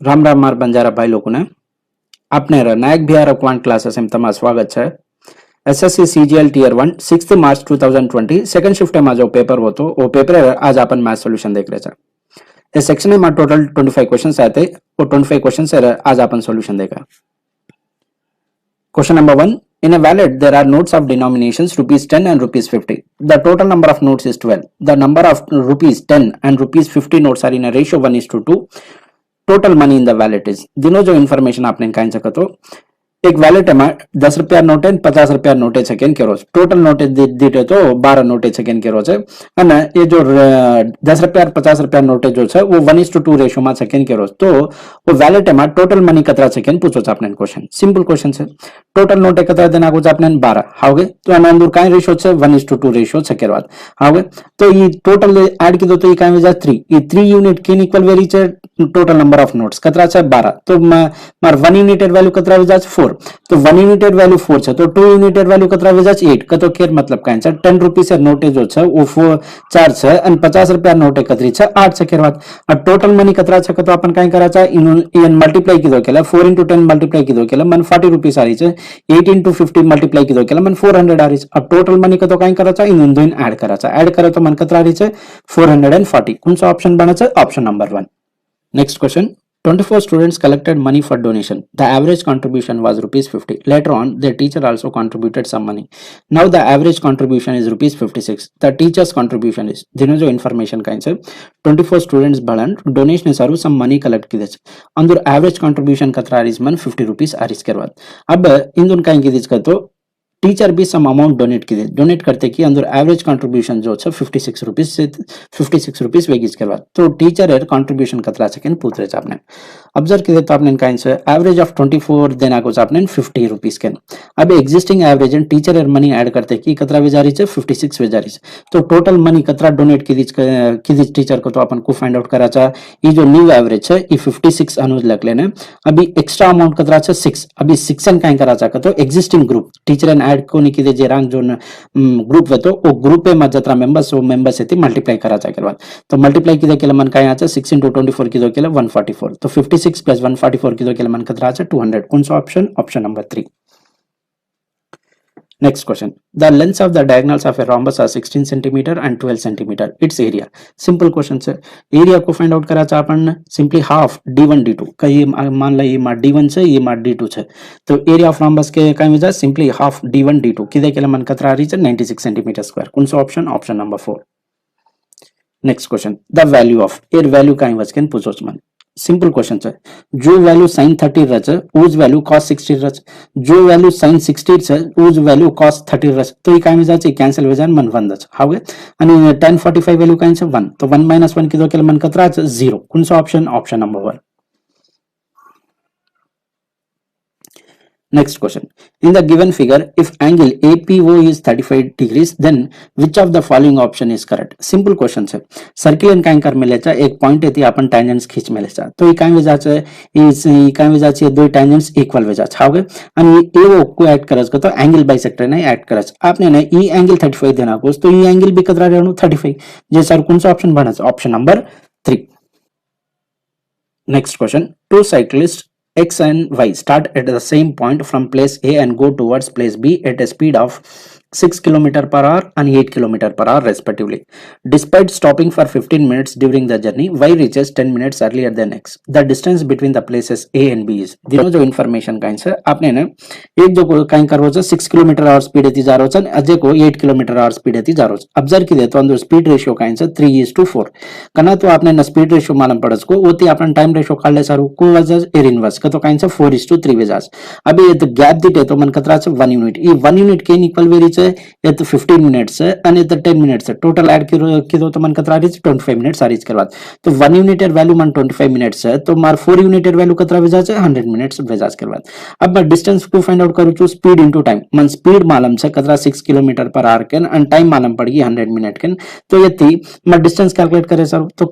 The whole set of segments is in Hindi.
રામ રામ માર બંજારા ભાઈ લોકોને આપને નાયક બિહાર ક્વાંટ ક્લાसेस में તમારું સ્વાગત છે एसएससी सीजीएल टियर 1 6 मार्च 2020 सेकंड शिफ्ट में जो पेपर हो तो वो पेपर आज अपन मैथ सॉल्यूशन देख रहे थे इस सेक्शन में टोटल 25 क्वेश्चंस आए थे वो 25 क्वेश्चंस आज अपन सॉल्यूशन देखा question number 1 in a wallet there are notes of denominations rupees 10 and rupees 50 the total number of notes is 12 the number of rupees 10 and rupees 50 notes are in a ratio 1:2 total money in the wallet is दिनों जो इन्फॉर्मेशन आपने कहीं सको तो एक वैलेट में 10 रुपया नोट है 50 रुपया नोट है सेकेंड के रोज टोटल नोट दीटे तो 12 नोट है सेकेंड के रोज है ये जो 10 रुपया 50 रुपया नोट जो है वो 1:2 रेशियो में सेकेंड के रोज तो वो वैलेट में टोटल मनी कतरा सेकेंड पूछो आपने क्वेश्चन सिंपल क्वेश्चन है टोटल नोट है कतरा देना कुछ आपने 12 हाओगे तो एना अंदर काय रेशियो है 1:2 रेशियो सेकेंड बाद हाओगे तो ये टोटल ऐड की दो तो ये काय वजह 3 ये 3 यूनिट के इक्वल वेरी है टोटल नंबर ऑफ नोट्स कतरा है 12 तो मार 1 यूनिटेड वैल्यू कतरा वजह 4 तो 1 यूनिटेड वैल्यू 4 છે તો 2 यूनिटेड वैल्यू कतरा वजह 8 કતો કેર मतलब કાંઈ છે 10 રૂપિયા છે નોટ જો છે वो 4 છે અને 50 રૂપિયા નોટ કતરી છે 8 છે કેર વાત આ ટોટલ મની કતરા છે કતો अपन કાંઈ કરા છે इन मल्टीप्लाई कीधो केला 4 into 10 मल्टीप्लाई कीधो केला मन 40 रुपीस आ रही है 8 into 50 मल्टीप्लाई कीधो केला मन 400 आ रही है अब टोटल मनी कतो कांई करा છે इन दोन ऐड करा છે ऐड करे तो मन कतरा आ रही है 440 कौन सा ऑप्शन बना છે option number 1 next question 24 students collected money for donation. The average contribution was rupees 50. Later on, their teacher also contributed some money. Now the average contribution is rupees 56. The teacher's contribution is दिनों जो information का है 24 students बड़न donation है सारू some money collect की देच. अंदर average contribution कतरा आरिस मन 50 rupees आरिस के बाद. अब इन दोनों का इंगित कर तो टीचर भी सम अमाउंट डोनेट की दे डोनेट करते कि अंदर एवरेज कंट्रीब्यूशन जो है 56 रुपीस से 56 रुपीस वेगीज के बाद तो टीचर एर कंट्रीब्यूशन कतरा सेकंड पूछ रहे आपने ऑब्जर्व की तो आपने काइन से एवरेज ऑफ 24 देना को आपने 50 रुपीस के अब एग्जिस्टिंग एवरेज एंड टीचर एर मनी ऐड करते कि कतरा वे जा रही है 56 वे जा रही है तो टोटल मनी कतरा डोनेट की दीज टीचर को तो अपन को फाइंड आउट करा चा ये जो न्यू एवरेज है ये 56 अनुज लग लेने अभी एक्स्ट्रा अमाउंट कतरा 6 अभी 6 एंड काइन करा चा तो existing group teacher and add को निकी दे जे रंग जो ग्रुप है तो वो ग्रुप में जतरा मेंबर्स वो मेंबर्स है मल्टीप्लाई करा चा के बाद तो मल्टीप्लाई की दे के मन काय आचा 6 into 24 की दो के 144 तो 56 plus 144 की दो के मन कतरा आचा 200 कौन सा option option number 3 Next question. The lengths of the diagonals of a rhombus are 16 centimeter and 12 centimeter. Its area. Simple question है. Area को find out करा अपन simply half d1 d2. का ये मान ला ये मार d1 से ये मार d2 से. तो area of rhombus के क्या वजह simply half d1 d2. किधर के लिए मन कतरा आ रही है 96 centimeter square. कौन सा option option number 4. Next question. The value of air value का वजह के पूछो मन. सिंपल क्वेश्चन है जो वैल्यू sin 30 रच उस वैल्यू cos 60 रच जो वैल्यू sin 60 છે उस वैल्यू cos 30 रच तो ये काय में जाचे कैंसिल हो जान मन 1 रच हावे आणि tan 45 वैल्यू काय છે 1 तो 1 - 1 किदो केला मन कतरा 0 कौन सा option option number 1 Next question. In the given figure, if angle APO is 35 degrees, then which of the following option is correct? Simple question है. Circle and kind कर मिले चा एक point है थी अपन tangents खींच मिले चा. तो ये kind वजह से इस kind वजह से दो tangents equal वजह से हाउगे. अनि ये AO को ऐड करस को तो angle bisector ने ऐड करस. आपने ना ये angle 35 देना कोस तो ये angle भी कितना रहना 35. जे सर कौन सा ऑप्शन बना? Option number 3. Next question. Two cyclists X and Y start at the same point from place A and go towards place B at a speed of 6 km per hour and 8 km per hour respectively. Despite stopping for 15 minutes during the journey, Y reaches 10 minutes earlier than X. The distance between the places A and B is. दिनों जो information काइन से आपने ने एक जो काइन करो जो 6 km per hour speed एती जा रहा है अजय को 8 km per hour speed एती जा रहा है. Observe की दे तो अंदर speed ratio काइन से 3:4. कना तो आपने न speed ratio मालूम पड़स को वो ती आपने time ratio काल ले सारू को वजह air inverse का तो काइन से 4:3 वजह. अभी ये तो gap दिटे तो मन कतरा से 1 unit. ये 1 unit के इक्वल वेरी ये तो 15 मिनट्स है और ये तो 10 मिनट्स है टोटल ऐड की दो तो मन कतरा रही 25 मिनट्स आ रही इसके बाद तो 1 यूनिट वैल्यू मन 25 मिनट्स है तो मार 4 यूनिट वैल्यू कतरा वजह से 100 मिनट्स वजह के बाद अब मैं डिस्टेंस को फाइंड आउट करूँ छू स्पीड इनटू टाइम मन स्पीड मालूम से कतरा 6 किलोमीटर पर आवर के एंड टाइम मालूम पड़गी 100 मिनट के तो ये थी मैं डिस्टेंस कैलकुलेट करे सर तो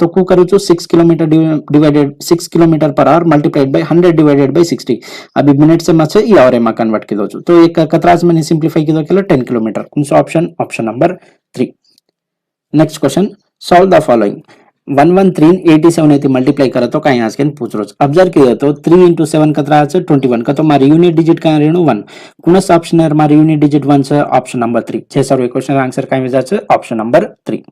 को करूँ छू 6 kilometre divided 6 kilometre per hour multiplied by 100 divided by 60 अभी मिनट से मत से ये और में कन्वर्ट की दो तो एक कतरा से मैंने सिंप्लीफाई की दो के 10 किलोमीटर कौन सा option option number 3 next question solve the following 11387 થી મલ્ટીપ્લાય કરો તો કાંઈ આંસર પૂછરો ઓબ્ઝર્વ કર્યો તો 3 into 7 કતરા છે 21 કતો મારી યુનિટ ડિજિટ કાં રેણુ 1 કુણસ ઓપ્શન er મારી યુનિટ ડિજિટ 1 છે ઓપ્શન નંબર 3 જે સર્વે ક્વેશ્ચન આન્સર કાંઈ વિજા છે option number 3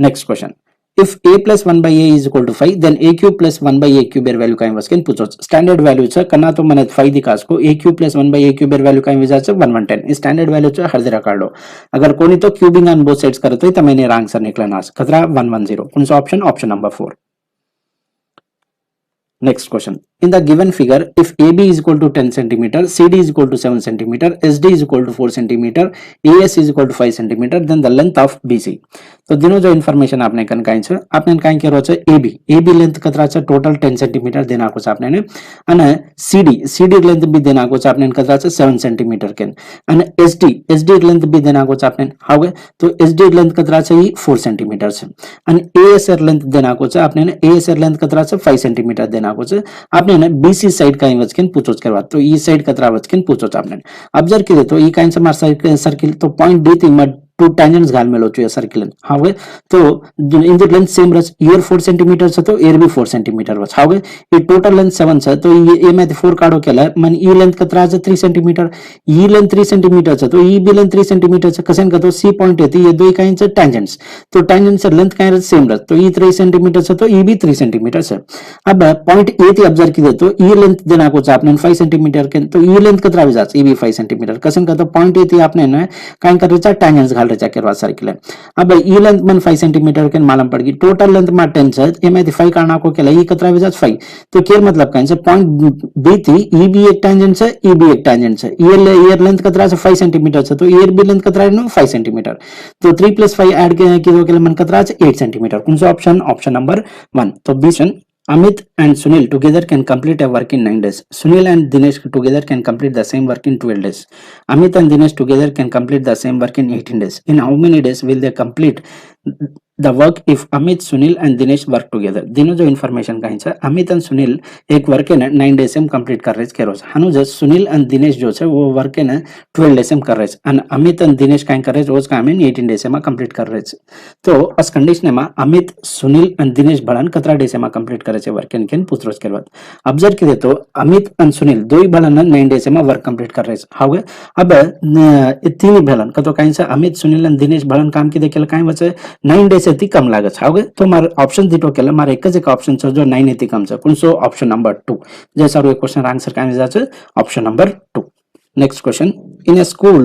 next question if a plus 1 by a is equal to 5 then a cube plus 1 by a cube er value કાંઈ વસ્કેન પૂછો સ્ટાન્ડર્ડ વેલ્યુ છે કના તો મને 5 દિખાસ को a cube plus 1 by a cube er value કાંઈ વિજા છે 1110 એ સ્ટાન્ડર્ડ વેલ્યુ છે હરદરા કાઢો અગર કોની તો ક્યુબિંગ ઓન બોથ સાઇડ્સ કરે તો તમે એનો આન્સર નીકળના ખતરા 110 કોણ option option number 4 next question in the given figure if AB is equal to 10 centimeter CD is equal to 7 centimeter SD is equal to 4 centimeter AS is equal to 5 centimeter then the length of BC तो दिनो जो इन्फॉर्मेशन आपने कन काई छे आपने काई केरो छे AB लेंथ कतरा छे टोटल 10 सेंटीमीटर देना को छे आपने ने અને CD लेंथ भी देना को छे आपने कतरा छे 7 सेंटीमीटर केन અને SD लेंथ भी देना को छे आपने हावे तो SD लेंथ कतरा छे 4 सेंटीमीटर छे અને AS लेंथ देना को छे आपने ने AS लेंथ कतरा छे 5 सेंटीमीटर देना को छे आपने ने BC साइड काई वचकेन पूछो करवा तो ई साइड कतरा वचकेन पूछो आपने ऑब्जर्व करे तो ई काई से मार सर्किल तो पॉइंट D थी मड टू टेंजेंट्स घाल में लो छे सर्किल हावे तो इन द लेंथ सेम रच ईयर 4 सेंटीमीटर छे तो एयर भी 4 सेंटीमीटर वच हावे ये टोटल लेंथ 7 छे तो ये में 4 काढो केला मन ई लेंथ कतरा छे 3 सेंटीमीटर ई लेंथ 3 सेंटीमीटर छे तो ई भी लेंथ 3 सेंटीमीटर छे कसेन कतो सी पॉइंट है ये दो काई छे टेंजेंट्स तो टेंजेंट से लेंथ काई सेम रच तो ई 3 सेंटीमीटर छे तो ई भी 3 सेंटीमीटर छे अब पॉइंट ए थी ऑब्जर्व कीधो तो ई लेंथ देना को छे आपने 5 सेंटीमीटर के तो ई लेंथ कतरा विजा छे ई भी 5 सेंटीमीटर कसेन कतो पॉइंट ए थी आपने ने काई करे छे टेंजेंट्स घाल रचा करवा सर्किल अब ई लेंथ मन 5 सेंटीमीटर के मालूम पड़ गई टोटल लेंथ में 10 छे एमे 5 काढना को केला ई कतरा विजा 5 तो केर मतलब काई छे पॉइंट बी थी ई भी एक टेंजेंट छे ई भी एक टेंजेंट छे ईयर लेंथ कतरा छे 5 सेंटीमीटर छे तो ईयर भी लेंथ कतरा नो 5 सेंटीमीटर तो 3 + 5 ऐड कीधो केला मन कतरा छे 8 सेंटीमीटर कौन सा ऑप्शन ऑप्शन नंबर 1 तो B Amit and Sunil together can complete a work in 9 days. Sunil and Dinesh together can complete the same work in 12 days. Amit and Dinesh together can complete the same work in 18 days. In how many days will they complete the work if Amit, Sunil and Dinesh work together? दिनो जो इन्फॉर्मेशन कहीं छे अमित एंड सुनील एक वर्क है 9 डेज में कंप्लीट कर रहे छे हानु जो सुनील एंड दिनेश जो छे वो वर्क है 12 डेज में कर रहे छे અને અમિત અને દિનેશ કાઈ કરે છે રોજ કામ 18 डेज में कंप्लीट कर रहे छे तो अस कंडीशन में अमित सुनील અને દિનેશ ભળન કતરા डेज में कंप्लीट करे छे वर्क केन पूछरोज करवा ऑब्जर्व करे तो अमित અને सुनील दोई ભળન 9 डेज में वर्क कंप्लीट कर रहे छे हावे अब तीन ભળન कतो काई छे अमित सुनील અને દિનેશ ભળન काम की देखेल काई वचे 9 डेज થી कम लागे छे हावे तो मार ऑप्शन दीटो केला मार एक ज एक ऑप्शन छे जो 9 થી कम छे कोनसो ऑप्शन नंबर 2 जे सारो एक क्वेश्चन आंसर काई विजा छे option number 2 next question in a school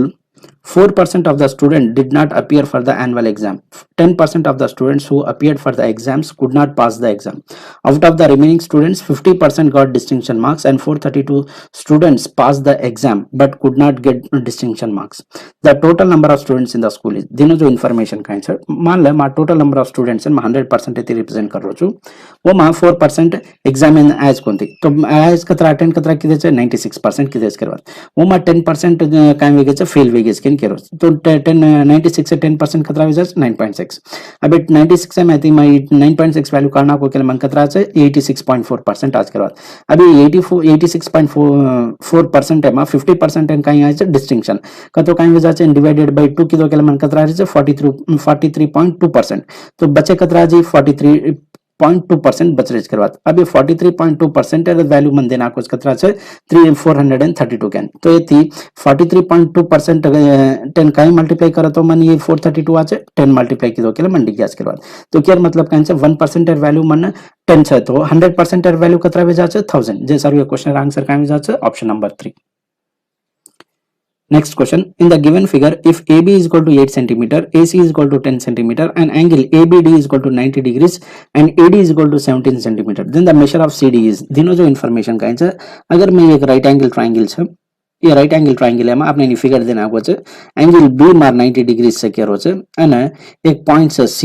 4% of the students did not appear for the annual exam. 10% of the students who appeared for the exams could not pass the exam. Out of the remaining students, 50% got distinction marks and 432 students passed the exam but could not get distinction marks. The total number of students in the school is दिनो जो information काई छे मान ले मा total number of students है 100% एती रिप्रेजेंट कर रो छु वो मा 4% एग्जाम इन एज कोनती तो एज कतरा अटेंड कतरा किदे छे 96% किदे करवा वो मा 10% काई वेगे छे फेल वेगे छे केरो तो 96 से 10% कतरा विजा 9.6 अब 96 में थी माय 9.6 वैल्यू करना को केले मन कतरा छे 86.4% आज करवा अभी 86.4% है मा 50% एन काई आय छे डिस्टिंक्शन कतो काई विजा छे डिवाइडेड बाय 2 किलो केले मन कतरा छे 43.2% तो बचे कतरा जी 43.2% बचरेज करवा अभी 43.2% है वैल्यू मन देना कुछ कतरा छे 432 कैन तो ये थी 43.2% 10 काई मल्टीप्लाई करो तो मन ये 432 आ छे 10 मल्टीप्लाई कीधो केले मन डिग्यास करवा तो केर मतलब काई छे 1% एर वैल्यू मन 10 छे तो 100% एर वैल्यू कतरा वेजा छे 1000 जे सारो क्वेश्चन आंसर काई वेजा छे option number 3 Next question. In the given figure, if AB is equal to 8 cm, AC is equal to 10 cm, and angle ABD is equal to 90 degrees, and AD is equal to 17 cm, then the measure of CD is. दिनों जो information का है अगर मैं एक right angle triangle है ये राइट एंगल ट्रायंगल है आपने ની ફિગર દેના આવો છે એંગલ B માર 90 ડિગ્રી છે કેરો છે અને એક પોઈન્ટ છે C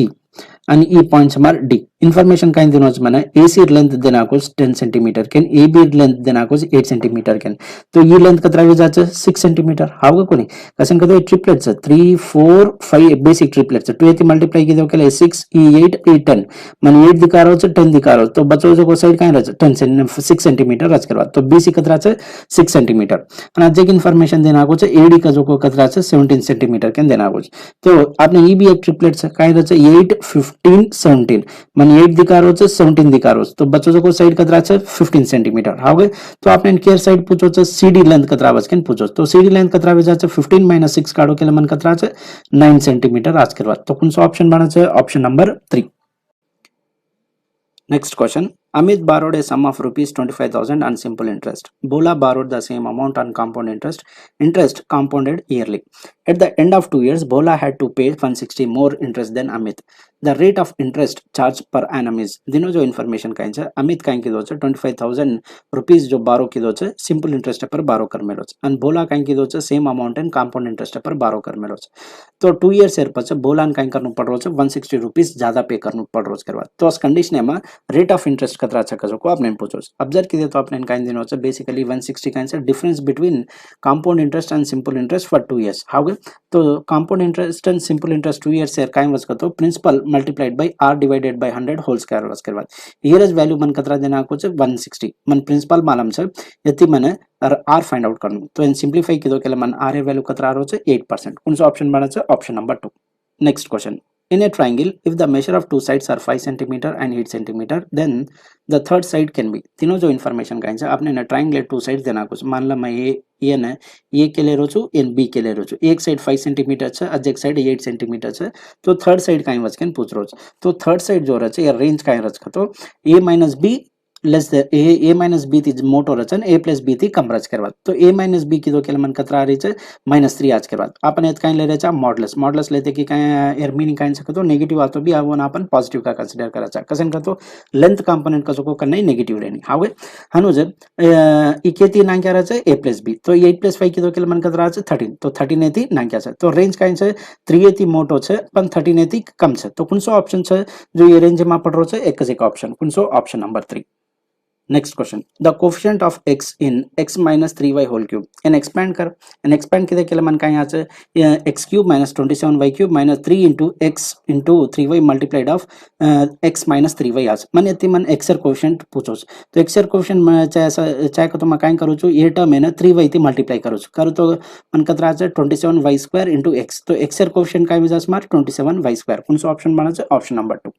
અને ઈ પોઈન્ટ છે માર D इन्फॉर्मेशन काइन दिनोच माने AC लेंथ देनाकोस 10 सेंटीमीटर केन AB लेंथ देनाकोस 8 सेंटीमीटर केन तो ये लेंथ कतरा वे जाचे 6 सेंटीमीटर हाव कोनी कसन कदो ट्रिपलेट्स 3 4 5 बेसिक ट्रिपलेट्स 2 एती मल्टीप्लाई किदो केले 6 E8 E10 मन 8 दिकारो 10 दिकारो तो बचो जो को साइड काइन रच 6 सेंटीमीटर रच करवा तो BC कतरा छे 6 सेंटीमीटर અને જે ઇન્ફોર્મેશન દેનાકો છે AD का जो को कतरा છે 17 सेंटीमीटर केन देनाको છે तो आपने ई भी एक ट्रिपलेट છે કાઈ રચે 8 15 17 मन 8 दिकारो છે 17 दिकारो तो बच्चों जो को साइड कतरा છે 15 सेंटीमीटर हाउ गए तो आपने केयर साइड पूछो છે CD लेंथ कतरा बच केन पूछो तो CD लेंथ कतरा वे जाचे 15 - 6 काढो केले मन कतरा છે 9 सेंटीमीटर आज करवा तो कौन सा ऑप्शन बना છે option number 3 Next question. Amit borrowed a sum of rupees 25,000 on simple interest. Bola borrowed the same amount on compound interest. Interest compounded yearly. At the end of 2 years, Bola had to pay 160 more interest than Amit. The rate of interest charged per annum is. दिनों जो information काइन छे अमित काइन की दो छे 25,000 रुपीस जो बारो की दो छे सिंपल इंटरेस्ट पर बारो कर मेलो छे and बोला काइन की दो छे same amount and compound interest पर बारो कर मेलो छे तो 2 इयर्स एर पछे बोला काइन करनु पड़ रो छे 160 रुपीस ज्यादा पे करनु पड़ रो छे करवा तो उस कंडीशन में रेट ऑफ इंटरेस्ट कतरा छे कसो को आपने पूछो ऑब्जर्व कीजिए तो आपने काइन दिनो छे बेसिकली 160 काइन से difference between compound interest and simple interest for 2 years how तो compound interest and simple interest 2 years एर काइन वस तो principal multiplied by r divided by 100 whole square वस करवा हियर इज वैल्यू मन कतरा देना को छे 160 मन प्रिंसिपल मालूम छे यति मने r फाइंड आउट करनु तो इन सिंप्लीफाई कीधो के मन r ए वैल्यू कतरा रो छे 8% कौन सा ऑप्शन बने छे option number 2 next question In a triangle, if the measure of two sides are 5 centimeter and 8 centimeter, then the third side can be. तीनों जो information का है आपने ना triangle two sides देना कुछ मान ला मैं ये ना ये के ले रोचू इन बी के ले रोचू एक साइड 5 सेंटीमीटर छे अजक साइड 8 सेंटीमीटर छे तो थर्ड साइड काई वचकन पूछ रोच तो थर्ड साइड जो रचे या रेंज काई रच तो a - b less the a - b थी मोटो रचन a + b थी कम रच करवा तो a - b की दो केले मन कतरा रही छे -3 आज करवा अपन एत काई ले रे छा मॉडुलस लेते कि काई एर मीनिंग काई सकतो नेगेटिव आतो भी आवो ना अपन पॉजिटिव का कंसीडर करा छा कसन का तो लेंथ कंपोनेंट का को करना नेगेटिव रेनी हावे हनु जे ई केती ना क्या रचे a + b तो 8 + 5 की दो केले मन कतरा छे 13 तो 13 एती ना क्या छे तो रेंज काई छे 3 एती मोटो छे पण 13 एती कम छे तो कौन सा ऑप्शन छे जो ये रेंज में पड़ रो छे एक ज एक ऑप्शन कौन सा option number 3 Next question. The coefficient of x in x minus 3y whole cube. Expand किधर केले मन का यहाँ से x cube minus 27y cube minus 3 into x into 3y multiplied of x minus 3y आज मन यति मन x er coefficient पूछो तो x er coefficient में चाहे को तो मैं काइन करूँ चु ये टर्म है ना 3y थी multiply करूँ तो मन कतरा है 27y square into x तो x er coefficient का भी जास मार 27y square कौन सा ऑप्शन बना है option number 2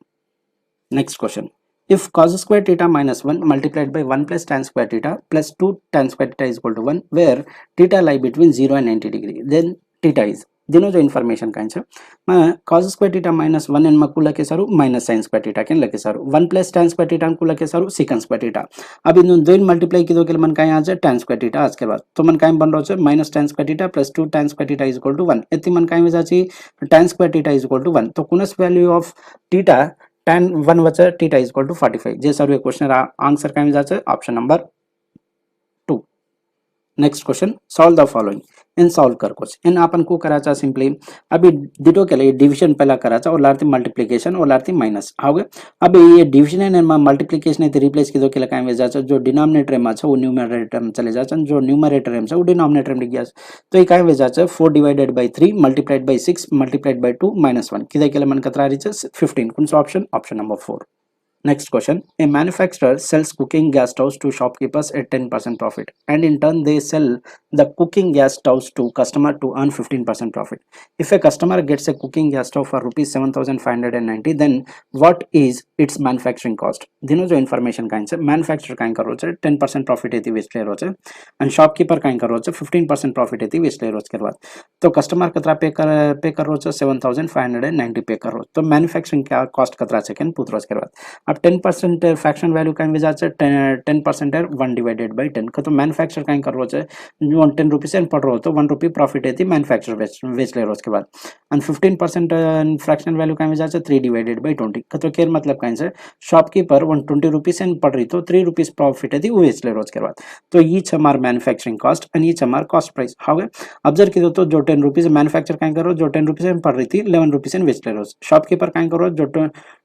next question If cos square theta minus 1 multiplied by 1 plus tan square theta plus 2 tan square theta is equal to 1, where theta lie between 0 and 90 degree, then theta is. दिनों जो इन्फॉर्मेशन काइन छे मैं cos square theta minus 1 N मकु लके सारू minus sin square theta केन लके सारू 1 plus tan square theta को लके सारू secant square theta अब इन दोन मल्टीप्लाई की दो के मन काई आ जाए tan square theta आज के बाद तो मन काई बन रहो छे minus tan square theta plus 2 tan square theta is equal to 1 एति मन काई हो जाची tan square theta is equal to 1 तो कुनस वैल्यू ऑफ theta tan 1 वचे theta is equal to 45 जे सारू क्वेश्चन आंसर काई जाचे option number 2 next question solve the following इन सॉल्व कर कुछ इन अपन को कराचा सिंपली अभी डिटो के लिए डिवीजन पहला कराचा और लारती मल्टीप्लिकेशन और लारती माइनस आओगे अब ये डिवीजन एंड मल्टीप्लिकेशन है रिप्लेस की दो के लिए जाचा जो डिनोमिनेटर में अच्छा वो न्यूमरेटर में चले जाचा जो न्यूमरेटर में वो डिनोमिनेटर में गया तो ये काय वे जाचा 4 divided by 3 multiplied by 6 multiplied by 2 -1 किदे के लिए मन कतरा रही 15 कौन सा option option number 4 Next question. A manufacturer sells cooking gas stoves to shopkeepers at 10% profit, and in turn they sell the cooking gas stoves to customer to earn 15% profit. If a customer gets a cooking gas stove for rupees 7,590, then what is its manufacturing cost? दिनों जो information काइन से manufacturer काइन करो चे 10% profit एती वेस्ट ले रोचे, and shopkeeper काइन करो चे 15% profit एती वेस्ट ले रोच के बाद, तो customer कतरा पे कर रोचे 7,590 पे कर रोच, तो manufacturing क्या cost कतरा चे केन पूछ रोच के बाद, अब 10% फ्रैक्शन वैल्यू काइन वे जाचे 10% 1 डिवाइडेड बाय 10 का तो मैन्युफैक्चर काइन कर रोचे 10 रुपीस एन पड़ रो तो 1 रुपी प्रॉफिट एती मैन्युफैक्चर वेच ले रोज के बाद एंड 15% फ्रैक्शन वैल्यू काइन वे जाचे 3 डिवाइडेड बाय 20 का तो केयर मतलब काइन से शॉपकीपर 120 रुपीस एन पड़ रही तो 3 रुपीस प्रॉफिट एती वेच ले रोज के बाद तो ये हमार मैन्युफैक्चरिंग कॉस्ट एंड ये हमार कॉस्ट प्राइस हाउ ऑब्जर्व की तो जो 10 रुपीस मैन्युफैक्चर काइन करो जो 10 रुपीस एन पड़ रही थी 11 रुपीस एन वेच ले रोज शॉपकीपर काइन करो जो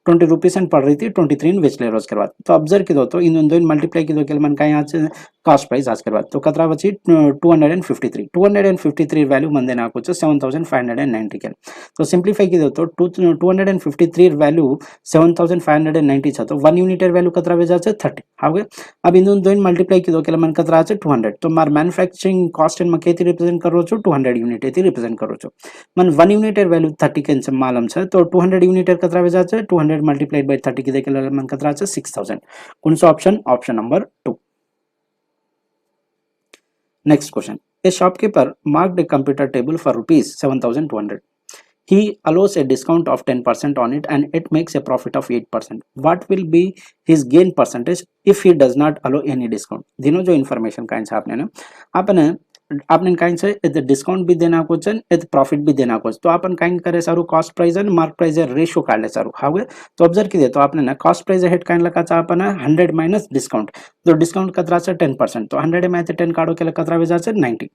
20 रुपीस पड़ रही थी 23 वेच ले उसके बाद तो ऑब्जर्व की दो तो इन दोनों मल्टीप्लाई की दो के मन का कास्ट प्राइस आज के बाद तो कतरा बची 253 वैल्यू मन देना कुछ 7590 के तो सिंप्लीफाई की दो तो 253 वैल्यू 7590 तो 1 यूनिट वैल्यू कतरा वे जाचे 30 हावे अब इन दोनों मल्टीप्लाई की दो के मन कतरा आचे 200 तो मार मैन्युफैक्चरिंग कॉस्ट इन मकेती रिप्रेजेंट करो छो 200 यूनिट एती रिप्रेजेंट करो छो मन 1 यूनिट वैल्यू 30 के मालूम छे तो 200 यूनिट कतरा वे जाचे 200 मल्टीप्लाइड बाय 30 की दे के मन कतरा आचे 6000 कौन सा option number 2. Next question. A shopkeeper marked a computer table for rupees 7200. He allows a discount of 10% on it and it makes a profit of 8%. What will be his gain percentage if he does not allow any discount? दिनों जो information काइन से आपने काइन से डिस्काउंट भी देना कुछ प्रॉफिट भी देना कुछ तो अपन काइन करे सारू cost price and mark price ratio काढले सारू हावे तो ऑब्जर्व की दे तो आपने ना कॉस्ट प्राइस हेड काइन लगा आपण 100 माइनस डिस्काउंट तो डिस्काउंट कतरा से 10% तो 100 में 10 काढो के कतरा वे जाचे 90%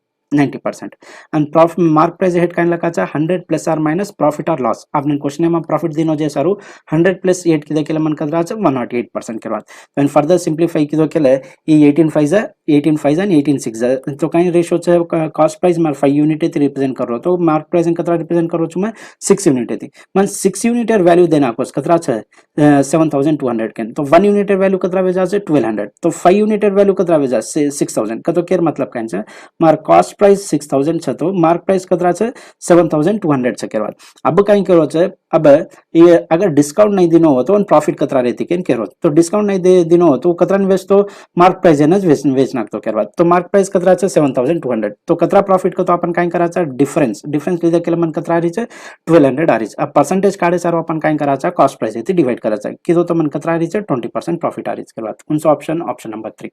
and profit mark price हेड काइन लगा 100 प्लस और माइनस प्रॉफिट और लॉस आपने क्वेश्चन में प्रॉफिट दिनो जे सारू 100 प्लस 8 की देके मन कतरा 108% के बाद व्हेन फर्दर सिंप्लीफाई की दो के ले ये 18 5 and 18 6 तो काइन रेशियो छे कॉस्ट प्राइस मार 5 यूनिट थी रिप्रेजेंट कर रो तो मार्क प्राइस कतरा रिप्रेजेंट करो छु मैं 6 यूनिट थी मन 6 यूनिट वैल्यू देना कोस कतरा छे 7200 के तो 1 यूनिट वैल्यू कतरा वे जाचे 1200 तो 5 यूनिट वैल्यू कतरा वे जाचे 6000 का तो केर मतलब काइन छे मार कॉस्ट प्राइस 6000 छ तो मार्क प्राइस कतरा छे 7200 छ के बाद अब काई करो छे अब ये अगर डिस्काउंट नहीं दिनो हो तो प्रॉफिट कतरा रहती केन केरो तो डिस्काउंट नहीं दे दिनो हो तो कतरा वेच तो मार्क प्राइस है ना वेच नाख तो के बाद तो मार्क प्राइस कतरा छे 7200 तो कतरा प्रॉफिट को तो अपन काई करा छे डिफरेंस लीधे के मन कतरा रही छे 1200 आ रही छे अब परसेंटेज काढे सारो अपन काई करा छे कॉस्ट प्राइस थी डिवाइड करा छे किदो तो मन कतरा रही छे 20% प्रॉफिट आ रही छे के बाद कौन सा option number 3.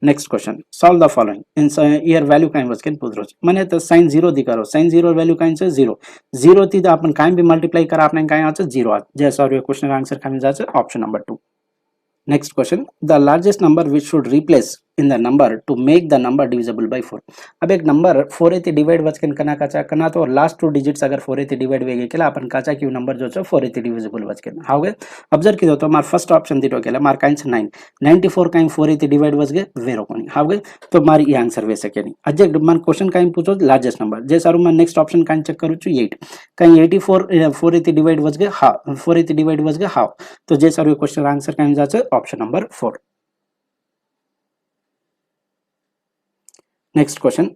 Next question. Solve the following. In here value kind was can पूछ रहे मने तो sin 0 दिखारो sin 0 वैल्यू kind से 0 थी तो अपन काई भी मल्टीप्लाई करा आपने काई आछे 0 जैसा और ये क्वेश्चन आंसर काई जाचे option number 2. Next question. The largest number which should replace in the number to make the number divisible by 4. अब एक नंबर 4 एती डिवाइड वचकन कना काचा कना तो लास्ट 2 डिजिट्स अगर 4 एती डिवाइड वेगे केला अपन काचा की नंबर जो छ 4 एती डिविजिबल वचकन हावे ऑब्जर्व की दो तो मार फर्स्ट ऑप्शन दितो केला मार काइन छ 9 94 काइन 4 एती डिवाइड वचगे 0 कोनी हावे तो मार ये आंसर वे सके नहीं अजे मन क्वेश्चन काइन पूछो लार्जेस्ट नंबर जे सारू मैं नेक्स्ट ऑप्शन काइन चेक करू छु 8 काइन 84 4 एती डिवाइड वचगे हाफ 4 एती डिवाइड वचगे हाफ तो जे सारू क्वेश्चन आंसर काइन जाचे option number 4. Next question.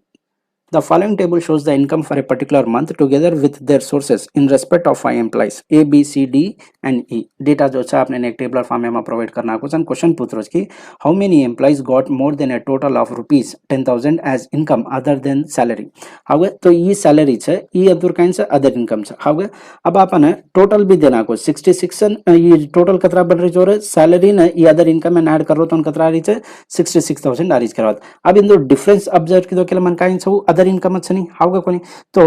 The following table shows the income for a particular month together with their sources in respect of 5 employees A, B, C, D and E. Data जो है आपने एक टेबलर फॉर्म में प्रोवाइड करना कुछ क्वेश्चन पूछ रहे कि how many employees got more than a total of rupees 10,000 as income other than salary. हावे तो ये सैलरी छे ये अब्दुल काइन से अदर इनकम छे हावे अब आपने टोटल भी देना कुछ 66 ये टोटल कतरा बन रही जो सैलरी ने ये अदर इनकम में ऐड कर रो तो कतरा रही छे 66,000 आ रही के बाद अब इन दो डिफरेंस ऑब्जर्व की दो के मन काइन छौ अदर इनकम छनी हाउगा कोनी तो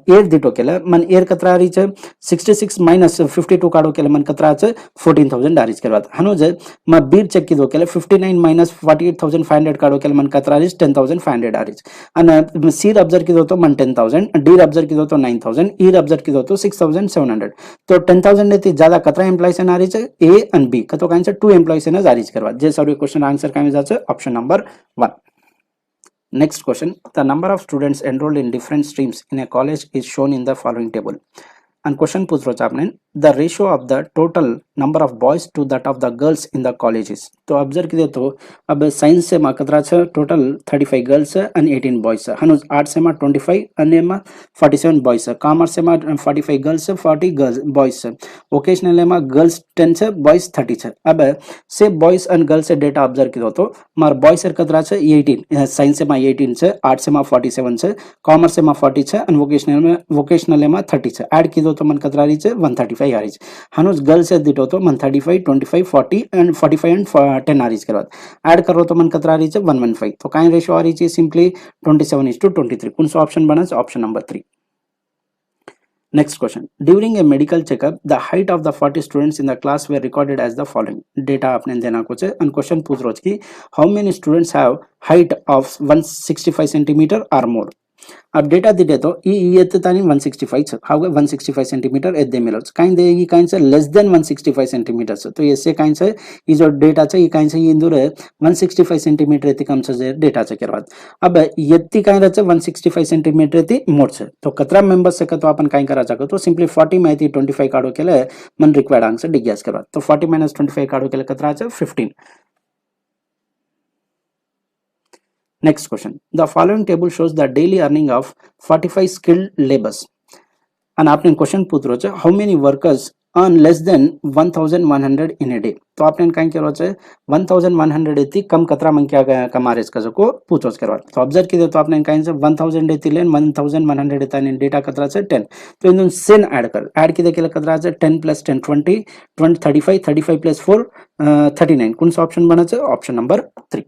एयर दिटो केला मन एयर कतरा रही छे 66 माइनस 52 काढो केला मन कतरा छे 14000 आ रही के बाद हनो जे म बीर चेक की दो केला 59 माइनस 48500 काढो केला मन कतरा रही 10500 आ रही अन सी ऑब्जर्व की दो तो मन 10000 डी ऑब्जर्व की दो तो 9000 ई ऑब्जर्व की दो तो 6700 तो 10000 ने ज्यादा कतरा एम्प्लॉयज आ रही छे ए एंड बी कतो काइन छे 2 एम्प्लॉयज ने आ रही के बाद जे सॉरी क्वेश्चन आंसर काइन जाचे option number 1. Next question. The number of students enrolled in different streams in a college is shown in the following table. And question पूछ रहा आपने the ratio of the total number of boys to that of the girls in the colleges. तो ऑब्जर्व कीजिए तो अब साइंस से मा कतरा छे total 35 girls and 18 boys Hanu arts से मा 25 अन्य मा 47 बॉयज कॉमर्स से मा 45 गर्ल्स 40 गर्ल्स बॉयज वोकेशनल मा गर्ल्स 10 छे बॉयज 30 छे अब से बॉयज एंड गर्ल्स से डेटा ऑब्जर्व कीजिए तो मार बॉयज से कतरा छे 18 साइंस से मा 18 छे आर्ट्स से मा 47 छे कॉमर्स से मा 40 छे एंड वोकेशनल मा 30 छे ऐड कीजिए तो मन कतरा रही छे 135 आ रही छे हनुज गर्ल्स से दिटो तो मन 35 25 40 एंड 45 एंड 10 आ रही के बाद ऐड करो तो मन कतरा रही छे 115 तो काइन रेशियो आ रही छे सिंपली 27:23 कौन सा ऑप्शन बना option number 3. Next question. During a medical checkup, the height of the 40 students in the class were recorded as the following. Data आपने देना कुछ है and question पूछ रहा है कि how many students have height of 165 centimeter or more. अब डेटा दिले तो येते तानी 165 हाउ 165 सेंटीमीटर एदे मिलोच काइन दे ये काइन से लेस देन 165 सेंटीमीटर तो यससे काइन से ये जो डेटा छ ये काइन से ये दूर 165 सेंटीमीटर यति कम छ डेटा छ केरवात अब यति काइन रच 165 सेंटीमीटर यति मोड छ तो कतरा मेंबर्स से तो अपन काइन करा सको तो सिंपली 40 में यति 25 काढो केले मन रिक्वायर्ड आंसर डिग्यास करवा तो 40 - 25 काढो केले कतरा छ 15. Next question. The following table shows the daily earning of 45 skilled laborers. And आपने क्वेश्चन पूछ रहे हो how many workers earn less than 1100 in a day तो आपने कहीं करो 1100 एती कम कतरा मन क्या कमारेज का को पूछो करवा तो ऑब्जर्व किए तो आपने कहीं से 1000 एती लेन 1100 एता ने डेटा कतरा से 10 तो इन सेन ऐड किए के कतरा से 10 + 10 20 20 35 35 + 4 39 कौन सा ऑप्शन बना ऑप्शन नंबर 3.